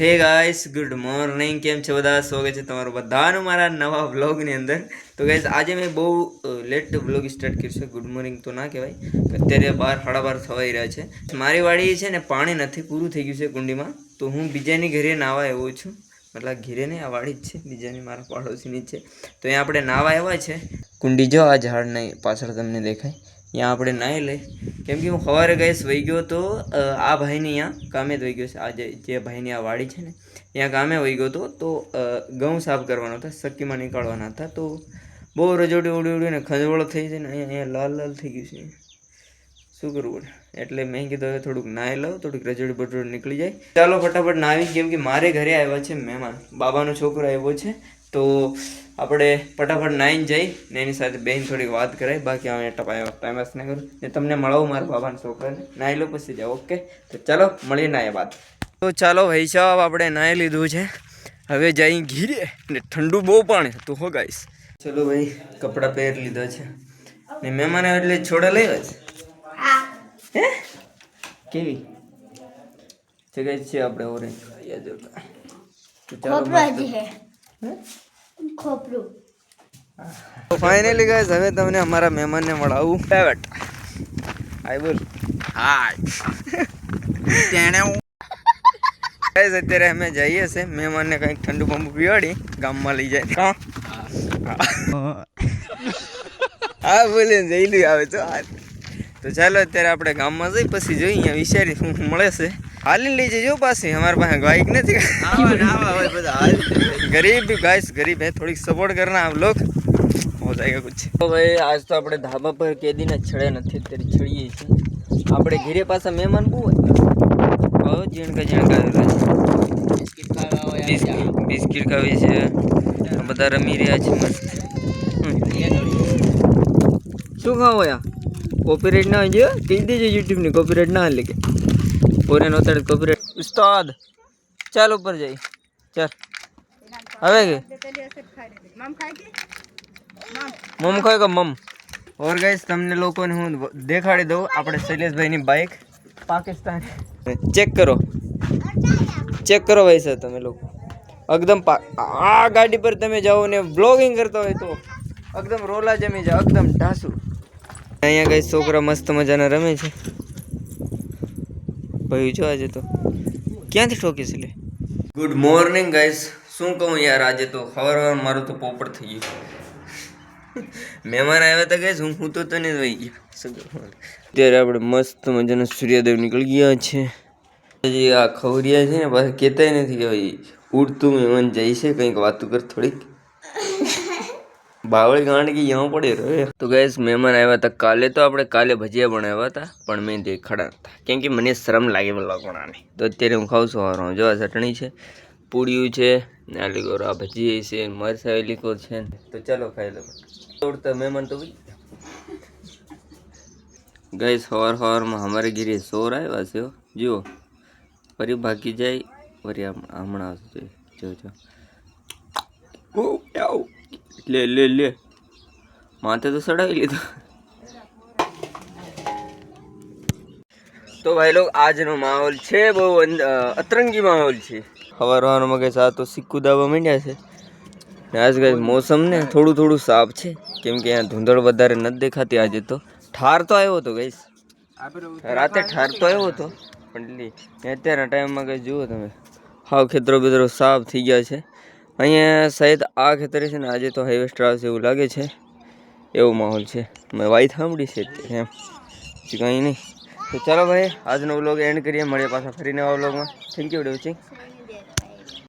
હે guys good morning, કેમ છો બધા? સ્વાગત છે તમારું બધાનું મારા નવા વ્લોગની અંદર. તો ગાઈસ આજે મેં બહુ લેટ વ્લોગ સ્ટાર્ટ કર્યું છે. ગુડ મોર્નિંગ તો ના કહેવાય, અત્યારે 12:30 થવાઈ રહ્યા છે. મારી વાડી છે ને પાણી નથી, પૂરું થઈ ગયું છે કુંડીમાં, તો હું બીજાની ઘરે નાવા આવ્યો છું. મતલબ ઘેરે નહીં, આ વાડી જ છે બીજાની, મારા પાડોશીની જ છે. તો અહીંયા આપણે નાવા આવ્યા છે. કુંડી જો આ ઝાડની પાછળ તમને દેખાય, ત્યાં આપણે નાહી લઈ. કેમ કે હું સવારે ગઈશ વહી ગયો તો આ ભાઈની અહીંયા કામે જ વહી ગયો છે. આ જે ભાઈની આ વાડી છે ને ત્યાં કામે વહી ગયો તો ઘઉં સાફ કરવાનો હતા, સક્કીમાં નીકાળવાના હતા. તો બહુ રજોડી ઉડી ઉડીને ખંજવળ થઈ છે ને અહીંયા લાલ લાલ થઈ ગયું છે. શું કરવું પડે? એટલે મેં કીધું હવે થોડુંક નાહી લઉં, થોડીક રજોડી બજોડી નીકળી જાય. ચાલો ફટાફટ નાહી. કેમ કે મારે ઘરે આવ્યા છે મહેમાન, બાબાનો છોકરો આવ્યો છે. તો આપણે ફટાફટ નાહીને જઈ ને એની સાથે બેન થોડીક વાત કરાય. બાકી અમે ટાઈમ પાસ ના કરું ને તમને મળાવું મારા બાબાના છોકરાને. નાહી લો પછી જાઓ. ઓકે, તો ચાલો મળીએ નાહ્યા બાદ. તો ચાલો ભાઈ સાહેબ, આપણે નાહી લીધું છે, હવે જઈ ઘીરે ને ઠંડુ બહુ પાણી હતું. હો ગાઈસ, ચલો ભાઈ કપડાં પહેરી લીધા છે ને મહેમાન આવે એટલે છોડા લઈ આવે છે. હે કેવી જગ્યાએ છે આપણે ઓરેન્જ યાદ જોતા. તો ચાલો ફાઇનલી ગાઈસ હવે તમને અમારા મહેમાનને મળાવું. આઈ બોલ હાય. ગાઈસ અત્યારે અમે જઈએ છે મહેમાનને કંઈક ઠંડુ પંપુ પીવાડી ગામમાં લઈ જાય. હા બોલે જઈ આવે તો. તો ચાલો અત્યારે આપણે ગામમાં જઈ પછી જોઈએ અહીંયા વિચારી શું મળે છે. હાલીને લઈ જજો પાછી, અમારી પાસે બાઇક નથી. गरीब गाइस गरीब है, थोड़ी सपोर्ट करना आप लोग, हो जाएगा कुछ. तो भाई आज तो આપણે ધાબા પર કેદી ના છડે નથી, તેરી છડીએ છે આપણે ઘરે પાછા મહેમાન બહુ હોય. જીણકા બિસ્કિટ ખાવી છે, બધા રમી રહ્યા છે મસ્ત. શું ખાવો યા? કોપીરાઇટ ના હોય, કહી દેજો યુટ્યુબ ની કોપીરાઇટ ના હાલે કે ઓરે નો તડ કોપીરાઇટ. ઉસ્તાદ ચાલ ઉપર જઈ ચાલ. હવે કે મમ ખાય કે મમ. ઓર ગાઈસ તમને લોકોને હું દેખાડી દઉં આપણે શૈલેષભાઈની બાઇક પાકિસ્તાન. ચેક કરો ભાઈ સર, તમે લોકો એકદમ આ ગાડી પર તમે જાઓ ને બ્લોગિંગ કરતા હોય તો એકદમ રોલા જમી જાઓ, એકદમ ઢાસુ. અહીંયા ગાઈસ છોકરા મસ્ત મજાના રમે છે. ભાઈ જો આજે તો ક્યાંથી ઠોકી છે લે. Good morning guys. શું કહું યાર, આજે તો ખબર મારું તો પોપટ થઈ ગયું. મહેમાન આવ્યા હતા ગાઈસ, હું તો તને વહી ગયો. અત્યારે આપણે મસ્ત મજાના સૂર્યદેવ નીકળી ગયા છે. હજી આ ખવરિયા છે ને પાછા કહેતાય નથી કે ભાઈ ઉડતું મહેમાન જાય છે, કંઈક વાતું કર થોડીક. બાવળી ગાંડકી यहाँ પડે રહે. તો ગાઈસ મહેમાન આવ્યા હતા કાલે, તો આપણે કાલે ભજીયા બનાવ્યા હતા પણ મેં દેખાડા હતા કેમ કે મને શરમ લાગે લોકોનાની. તો અત્યારે હું ખાઉં છું. હારો જો આ ચટણી છે, પૂડિયું છે, આ લીકો આ ભજીયા છે, મરસા લીકો છે. તો ચાલો ખાઈ લો. ઉડતા મહેમાન તો ગાઈસ સવારમાં અમારે ઘરે સોર આવ્યા છે. જુઓ ફરી ભાગી જાય, ફરી હમણાં આવશે. જો લે લે લે માથે તો સડાવી લીધું. તો ભાઈ લોગ આજનો માહોલ છે બહુ અતરંગી માહોલ છે. સવારમાં કઈ આ તો સિક્કુ દાવા માંડ્યા છે. આજ કઈ મોસમ ને થોડું થોડું સાફ છે કેમ કે અહીંયા ધૂંધળ વધારે નથી દેખાતી. આજે તો ઠાર તો આવ્યો હતો ગઈશ, રાતે ઠાર તો આવ્યો હતો પણ અત્યારના ટાઈમમાં કઈ જુઓ તમે હાવ ખેતરો બેતરો સાફ થઈ ગયા છે. અહીંયા શાયદ આ ખેતરે છે ને આજે તો હાર્વેસ્ટર આવશે એવું લાગે છે, એવો માહોલ છે. મેં વાઈ સાંભળી છે અત્યારે એમ, પછી કંઈ નહીં. તો ચાલો ભાઈ આજનો વ્લોગ એન્ડ કરીએ, મળીએ પાછા ફરી નવા વ્લોગમાં. Thank you watching.